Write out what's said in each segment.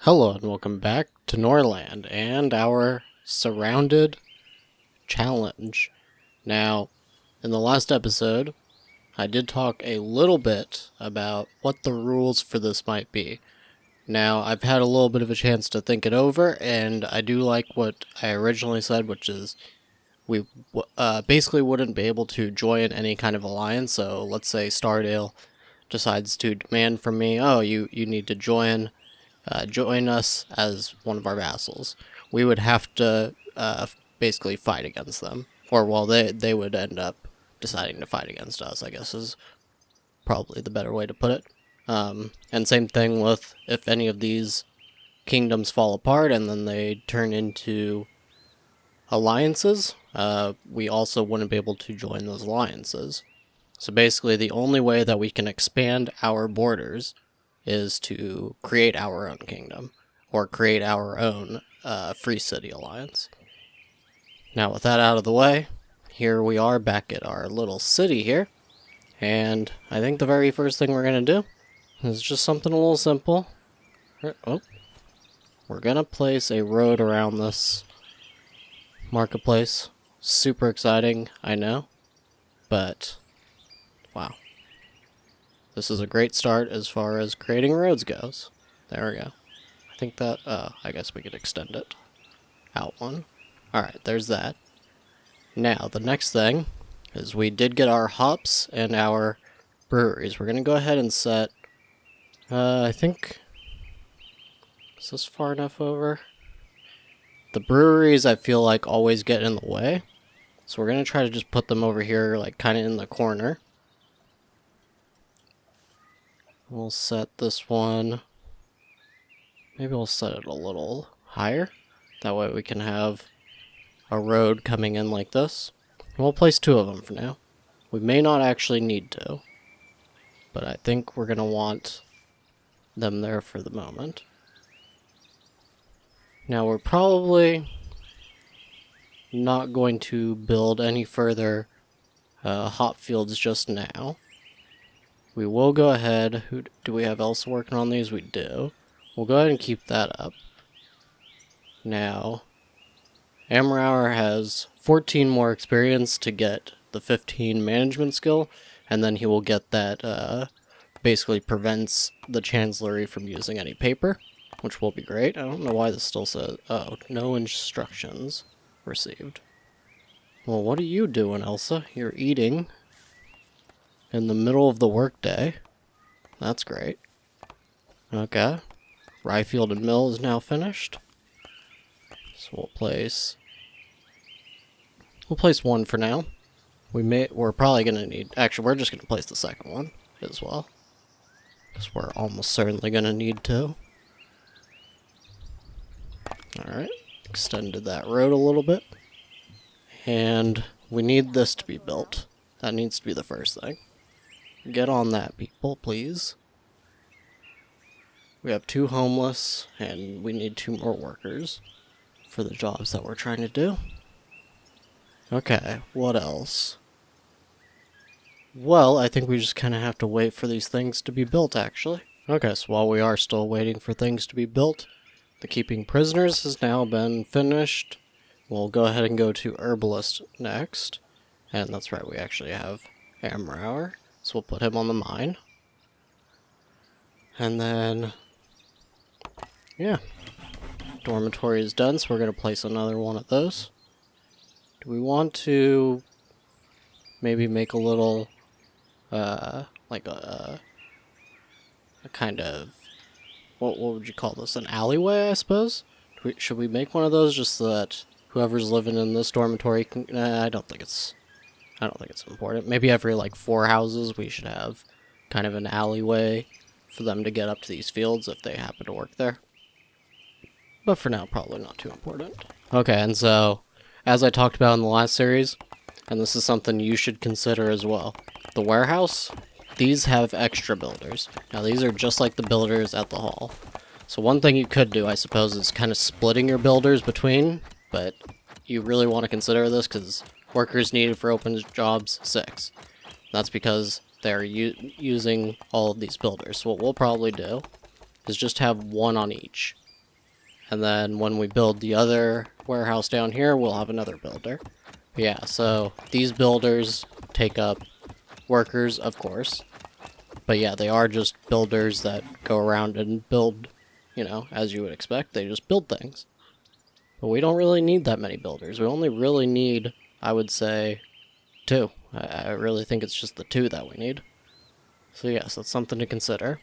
Hello and welcome back to Norland and our surrounded challenge. Now, in the last episode, I did talk a little bit about what the rules for this might be. Now, I've had a little bit of a chance to think it over, and I do like what I originally said, which is we basically wouldn't be able to join any kind of alliance. So let's say Stardale decides to demand from me, oh, you need to join us as one of our vassals. We would have to basically fight against them. Or, well, they would end up deciding to fight against us, I guess is probably the better way to put it. And same thing with if any of these kingdoms fall apart and then they turn into alliances, we also wouldn't be able to join those alliances. So basically the only way that we can expand our borders is to create our own kingdom, or create our own free city alliance. Now with that out of the way, here we are back at our little city here, and I think the very first thing we're going to do is just something a little simple. Oh, we're going to place a road around this marketplace. Super exciting, I know, but wow. This is a great start as far as creating roads goes. There we go. I think that, I guess we could extend it out one. Alright, there's that. Now, the next thing is we did get our hops and our breweries. We're going to go ahead and set, I think, is this far enough over? The breweries, I feel like, always get in the way. So we're going to try to just put them over here, like, kind of in the corner. We'll set this one, maybe we'll set it a little higher. That way we can have a road coming in like this. We'll place two of them for now. We may not actually need to, but I think we're going to want them there for the moment. Now we're probably not going to build any further hop fields just now. We will go ahead. Who do we have else working on these? We do. We'll go ahead and keep that up. Now, Amrauer has 14 more experience to get the 15 management skill, and then he will get that, basically prevents the chancellery from using any paper, which will be great. I don't know why this still says, oh, no instructions received. Well, what are you doing, Elsa? You're eating in the middle of the workday. That's great. Okay. Ryefield and Mill is now finished. So we'll place one for now. We're probably gonna need, actually we're just gonna place the second one as well, because we're almost certainly gonna need to. Alright, extended that road a little bit. And we need this to be built. That needs to be the first thing. Get on that, people, please. We have 2 homeless, and we need 2 more workers for the jobs that we're trying to do. Okay, what else? Well, I think we just kind of have to wait for these things to be built, actually. Okay, so while we are still waiting for things to be built, the keeping prisoners has now been finished. We'll go ahead and go to Herbalist next. And that's right, we actually have Amrauer. So we'll put him on the mine. And then, yeah, dormitory is done, so we're going to place another one of those. Do we want to maybe make a little, like a kind of, what would you call this, an alleyway, I suppose? Should we make one of those just so that whoever's living in this dormitory can, I don't think it's important. Maybe every, like, 4 houses we should have kind of an alleyway for them to get up to these fields if they happen to work there. But for now, probably not too important. Okay, and so, as I talked about in the last series, and this is something you should consider as well, the warehouse, these have extra builders. Now, these are just like the builders at the hall. So one thing you could do, I suppose, is kind of splitting your builders between, but you really want to consider this because workers needed for open jobs, 6. That's because they're using all of these builders. So what we'll probably do is just have 1 on each. And then when we build the other warehouse down here, we'll have another builder. Yeah, so these builders take up workers, of course. But yeah, they are just builders that go around and build, you know, as you would expect. They just build things. But we don't really need that many builders. We only really need, I would say, 2. I really think it's just the 2 that we need. So yes, that's something to consider.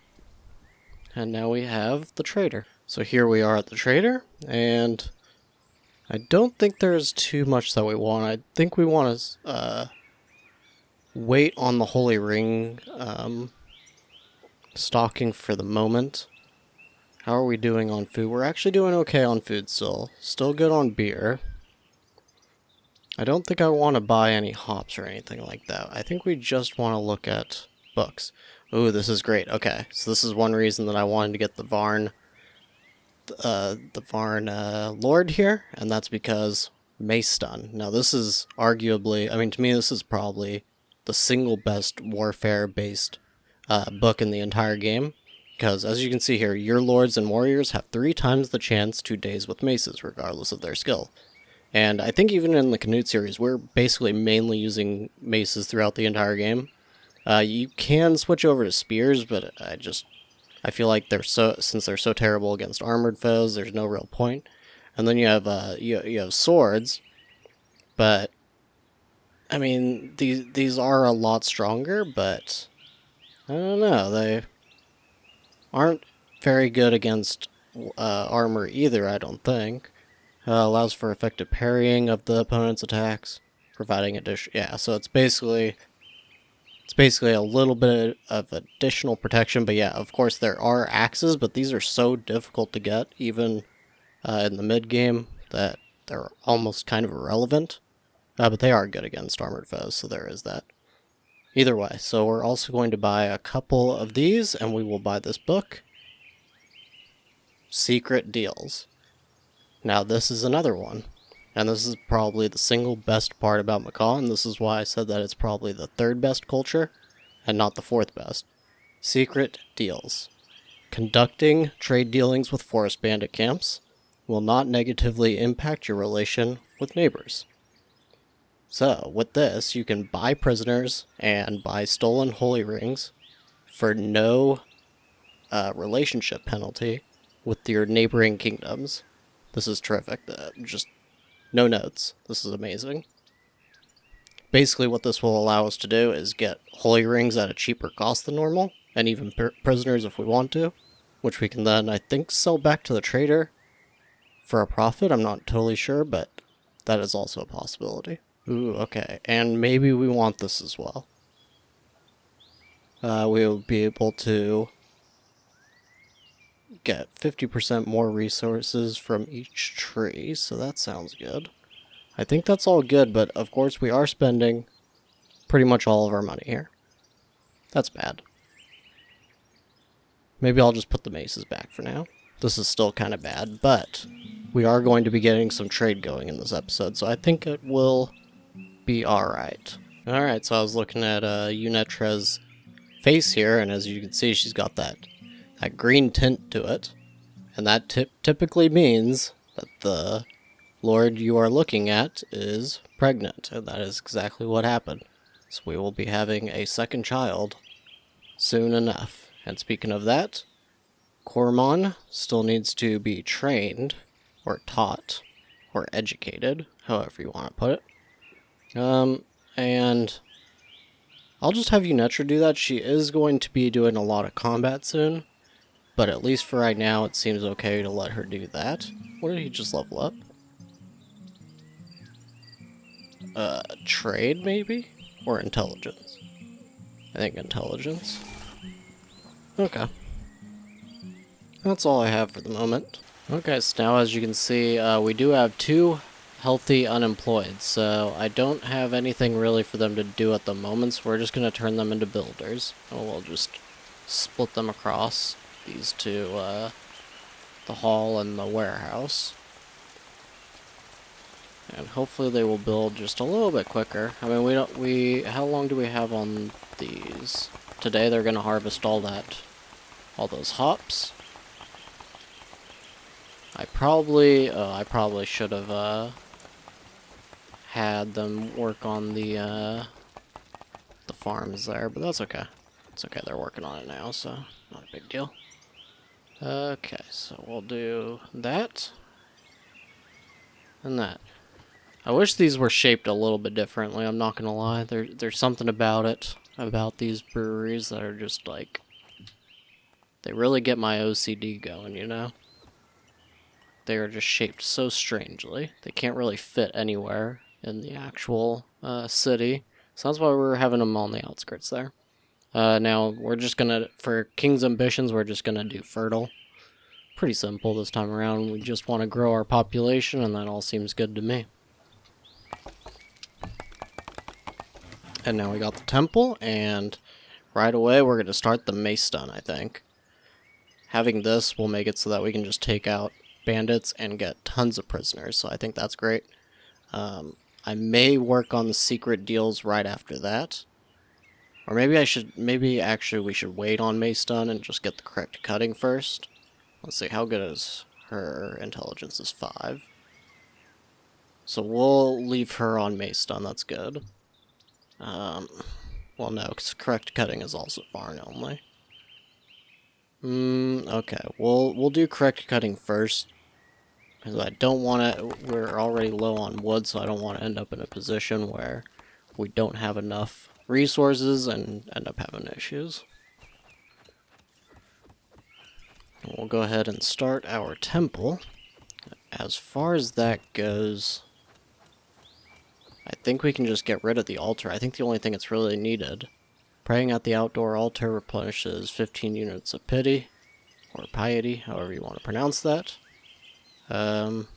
And now we have the trader. So here we are at the trader, and I don't think there's too much that we want. I think we want to wait on the Holy Ring stocking for the moment. How are we doing on food? We're actually doing okay on food still. Still good on beer. I don't think I want to buy any hops or anything like that. I think we just want to look at books. Ooh, this is great. Okay, so this is one reason that I wanted to get the Varn Lord here, and that's because Mace Stun. Now this is arguably, I mean, to me this is probably the single best warfare-based book in the entire game, because as you can see here, your lords and warriors have 3 times the chance to daze with maces, regardless of their skill. And I think even in the Canute series, we're basically mainly using maces throughout the entire game. You can switch over to spears, but I feel like since they're so terrible against armored foes, there's no real point. And then you have you have swords, but I mean these are a lot stronger, but I don't know, they aren't very good against armor either. I don't think. Allows for effective parrying of the opponent's attacks, providing so it's basically a little bit of additional protection. But yeah, of course there are axes, but these are so difficult to get, even in the mid game, that they're almost kind of irrelevant. But they are good against armored foes, so there is that. Either way, so we're also going to buy a couple of these, and we will buy this book. Secret Deals. Now this is another one, and this is probably the single best part about Macaw, and this is why I said that it's probably the 3rd best culture, and not the 4th best. Secret Deals. Conducting trade dealings with forest bandit camps will not negatively impact your relation with neighbors. So, with this, you can buy prisoners and buy stolen holy rings for no relationship penalty with your neighboring kingdoms. This is terrific. Just no notes. This is amazing. Basically, what this will allow us to do is get holy rings at a cheaper cost than normal, and even prisoners if we want to, which we can then, I think, sell back to the trader for a profit. I'm not totally sure, but that is also a possibility. Ooh, okay. And maybe we want this as well. We will be able to get 50% more resources from each tree, so that sounds good. I think that's all good, but of course we are spending pretty much all of our money here. That's bad. Maybe I'll just put the maces back for now. This is still kind of bad, but we are going to be getting some trade going in this episode, so I think it will be alright. Alright, so I was looking at Unetre's face here, and as you can see, she's got that green tint to it. And that typically means that the lord you are looking at is pregnant, and that is exactly what happened. So we will be having a second child soon enough. And speaking of that, Cormon still needs to be trained, or taught, or educated, however you want to put it. And I'll just have Unetra do that. She is going to be doing a lot of combat soon, but at least for right now, it seems okay to let her do that. What did he just level up? Trade, maybe? Or intelligence? I think intelligence. Okay. That's all I have for the moment. Okay, so now as you can see, we do have 2 healthy unemployed, so I don't have anything really for them to do at the moment, so we're just going to turn them into builders. And we'll just split them across these 2, the hall and the warehouse. And hopefully they will build just a little bit quicker. I mean, how long do we have on these? Today they're going to harvest all those hops. I probably should have had them work on the farms there, but that's okay. It's okay, they're working on it now, so not a big deal. Okay, so we'll do that and that. I wish these were shaped a little bit differently, I'm not gonna lie. There's something about it, about these breweries that are just like, they really get my OCD going, you know? They are just shaped so strangely. They can't really fit anywhere in the actual city. So that's why we're having them on the outskirts there. Now, we're just gonna, for King's Ambitions, we're just gonna do fertile. Pretty simple this time around. We just want to grow our population, and that all seems good to me. And now we got the temple, and right away we're going to start the mace stun, I think. Having this will make it so that we can just take out bandits and get tons of prisoners, so I think that's great. I may work on the secret deals right after that. Or maybe actually we should wait on mace stun and just get the correct cutting first. Let's see, how good is her intelligence? Is 5. So we'll leave her on mace stun, that's good. Well, no, because correct cutting is also barn only. Okay, we'll do correct cutting first. Because I don't want to, we're already low on wood, so I don't want to end up in a position where we don't have enough resources and end up having issues. We'll go ahead and start our temple. As far as that goes, I think we can just get rid of the altar. I think the only thing that's really needed. Praying at the outdoor altar replenishes 15 units of pity, or piety, however you want to pronounce that. And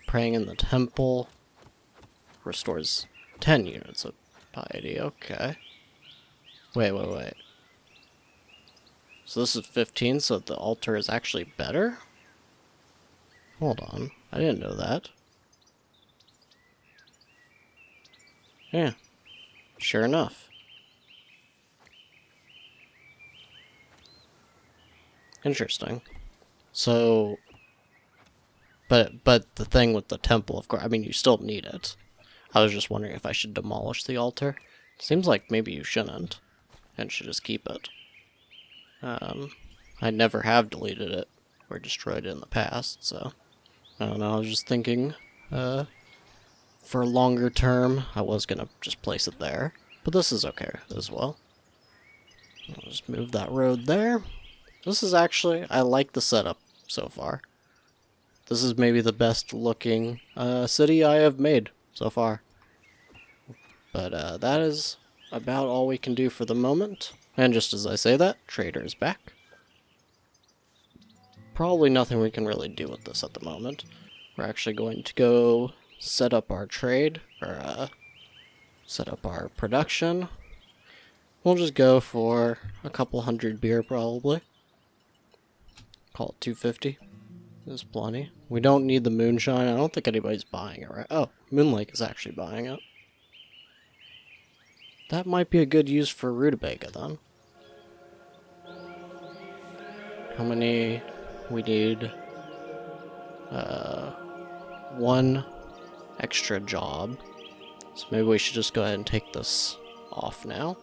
praying in the temple restores 10 units of piety. Okay. Wait. So this is 15, so the altar is actually better? Hold on. I didn't know that. Yeah. Sure enough. Interesting. So... But the thing with the temple, of course, I mean, you still need it. I was just wondering if I should demolish the altar. Seems like maybe you shouldn't. And should just keep it. I never have deleted it or destroyed it in the past, so... I don't know, I was just thinking, for longer term, I was gonna just place it there. But this is okay as well. I'll just move that road there. This is actually, I like the setup so far. This is maybe the best looking city I have made so far. But that is about all we can do for the moment. And just as I say that, trader is back. Probably nothing we can really do with this at the moment. We're actually going to go set up our trade, or set up our production. We'll just go for a couple hundred beer probably. Call it 250. There's plenty. We don't need the moonshine. I don't think anybody's buying it, right? Oh, Moonlake is actually buying it. That might be a good use for rutabaga then. How many? We need 1 extra job. So maybe we should just go ahead and take this off now.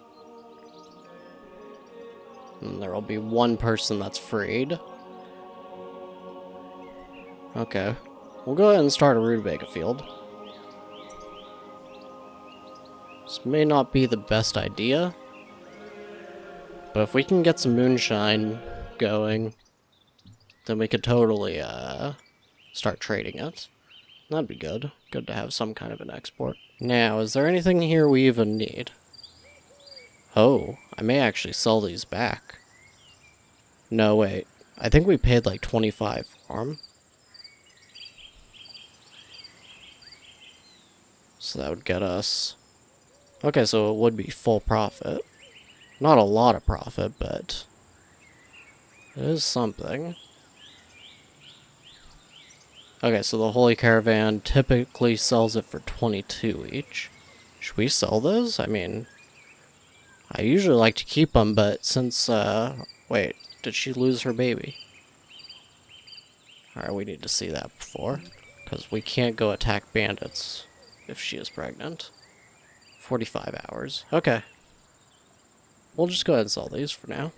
And there will be 1 person that's freed. Okay. We'll go ahead and start a rutabaga field. This may not be the best idea. But if we can get some moonshine going, then we could totally start trading it. That'd be good. Good to have some kind of an export. Now, is there anything here we even need? Oh, I may actually sell these back. No, wait. I think we paid like 25 for them. So that would get us... Okay, so it would be full profit. Not a lot of profit, but... it is something. Okay, so the Holy Caravan typically sells it for 22 each. Should we sell those? I mean... I usually like to keep them, but since, wait. did she lose her baby? Alright, we need to see that before. Because we can't go attack bandits if she is pregnant. 45 hours. Okay. We'll just go ahead and sell these for now.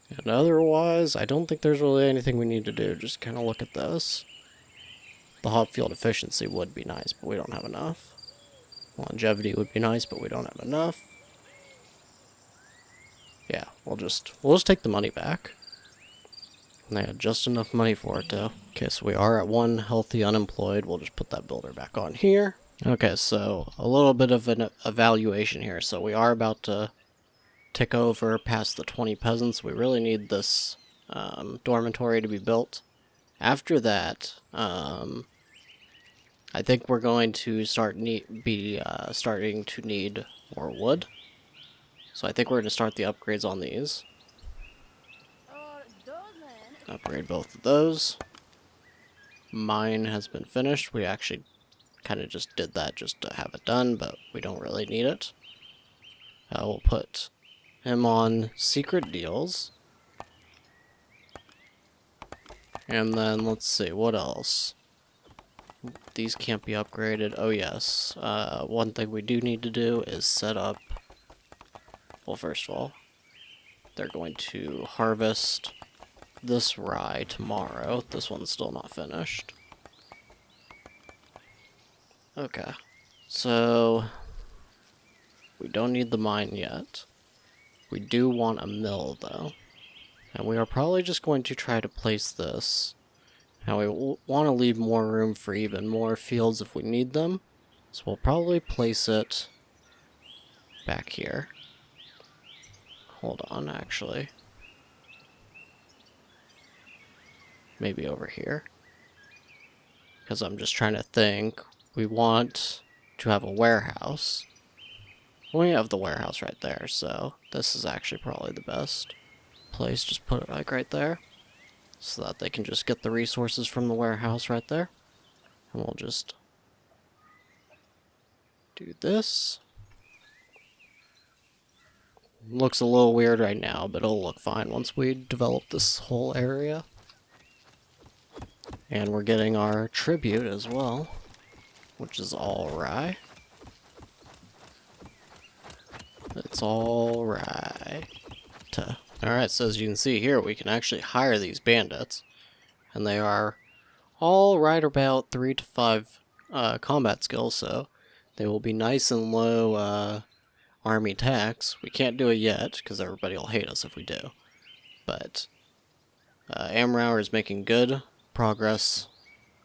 And otherwise, I don't think there's really anything we need to do. Just kind of look at this. The hop field efficiency would be nice, but we don't have enough. Longevity would be nice, but we don't have enough. Yeah, we'll just take the money back. And they had just enough money for it, though. Okay, so we are at 1 healthy unemployed. We'll just put that builder back on here. Okay, so a little bit of an evaluation here. So we are about to tick over past the 20 peasants. We really need this dormitory to be built. After that, I think we're going to starting to need more wood. So I think we're going to start the upgrades on these. Upgrade both of those. Mine has been finished. We actually kind of just did that just to have it done, but we don't really need it. We'll put him on secret deals. And then let's see, what else? These can't be upgraded. Oh yes, one thing we do need to do is set up, well, first of all, they're going to harvest this rye tomorrow. This one's still not finished. Okay, so we don't need the mine yet. We do want a mill though, and we are probably just going to try to place this. Now we want to leave more room for even more fields if we need them, so we'll probably place it back here. Hold on, actually. Maybe over here. Because I'm just trying to think. We want to have a warehouse. We have the warehouse right there, so this is actually probably the best place. Just put it like right there, so that they can just get the resources from the warehouse right there. And we'll just do this. Looks a little weird right now, but it'll look fine once we develop this whole area. And we're getting our tribute as well, which is all right. It's all right. Alright, so as you can see here, we can actually hire these bandits. And they are all right about 3 to 5 combat skills, so they will be nice and low army tax. We can't do it yet, because everybody will hate us if we do. But Amrauer is making good progress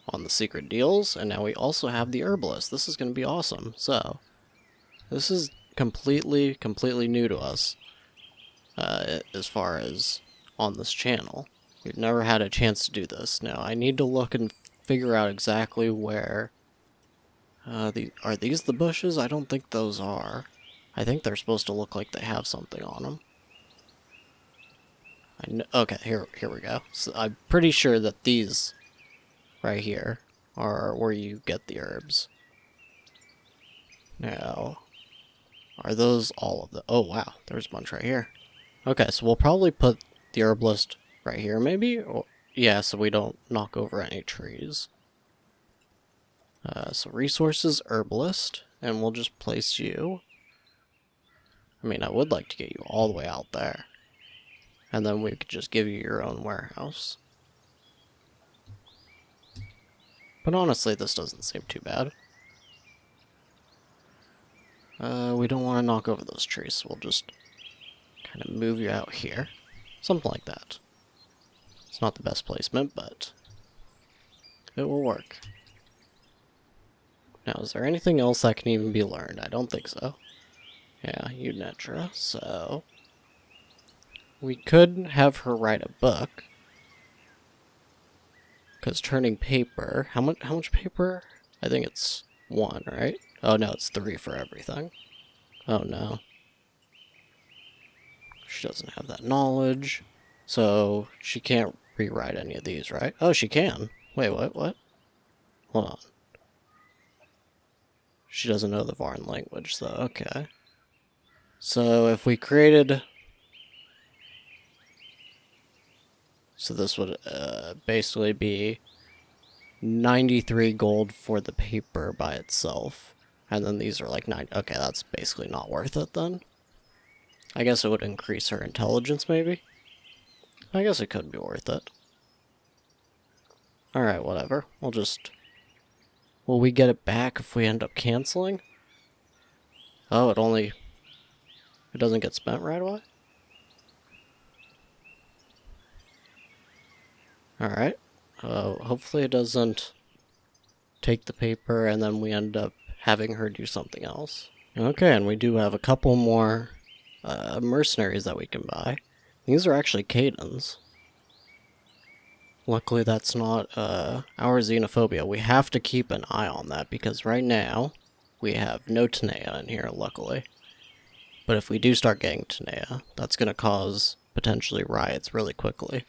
on the secret deals, and now we also have the herbalist. This is going to be awesome. So, this is completely new to us, as far as on this channel. We've never had a chance to do this. Now, I need to look and figure out exactly where... are these the bushes? I don't think those are. I think they're supposed to look like they have something on them. Okay, here we go. So I'm pretty sure that these right here are where you get the herbs. Now, are those all of the... Oh, wow, there's a bunch right here. Okay, so we'll probably put the herbalist right here, maybe? Or, yeah, so we don't knock over any trees. So resources, herbalist, and we'll just place you. I mean, I would like to get you all the way out there. And then we could just give you your own warehouse. But honestly, this doesn't seem too bad. We don't want to knock over those trees, so we'll just kind of move you out here. Something like that. It's not the best placement, but it will work. Now, is there anything else that can even be learned? I don't think so. Yeah, Unetra, so... we could have her write a book. Because turning paper... How much paper? I think it's 1, right? Oh no, it's 3 for everything. Oh no. She doesn't have that knowledge. So, she can't rewrite any of these, right? Oh, she can. Wait, what? Hold on. She doesn't know the Varn language, though. Okay. So, if we created So this would basically be 93 gold for the paper by itself. And then these are like 9. Okay, that's basically not worth it then. I guess it would increase her intelligence, maybe? I guess it could be worth it. Alright, whatever. Will we get it back if we end up canceling? Oh, it doesn't get spent right away? Alright. Hopefully it doesn't take the paper and then we end up having her do something else. Okay, and we do have a couple more mercenaries that we can buy. These are actually Cadans. Luckily that's not our xenophobia. We have to keep an eye on that because right now we have no Tanea in here, luckily. But if we do start getting Tanea, that's going to cause potentially riots really quickly.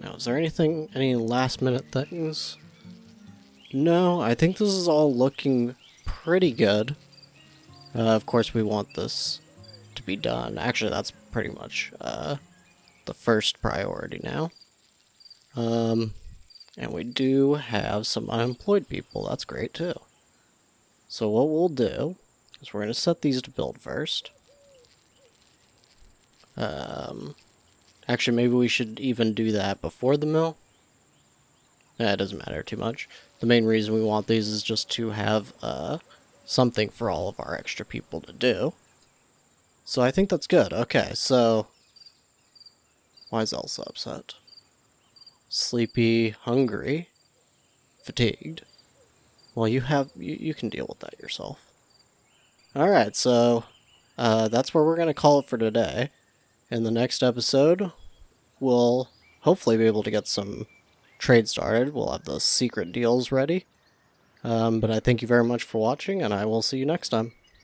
Now, is there any last minute things? No, I think this is all looking pretty good. Of course we want this to be done. Actually, that's pretty much the first priority now. And we do have some unemployed people. That's great too. So what we'll do is we're going to set these to build first. Actually, maybe we should even do that before the mill. It doesn't matter too much. The main reason we want these is just to have something for all of our extra people to do. So I think that's good. Okay, so why is Elsa upset? Sleepy, hungry, fatigued. Well, you can deal with that yourself. Alright, so that's where we're going to call it for today. In the next episode, we'll hopefully be able to get some trade started. We'll have the secret deals ready. But I thank you very much for watching, and I will see you next time.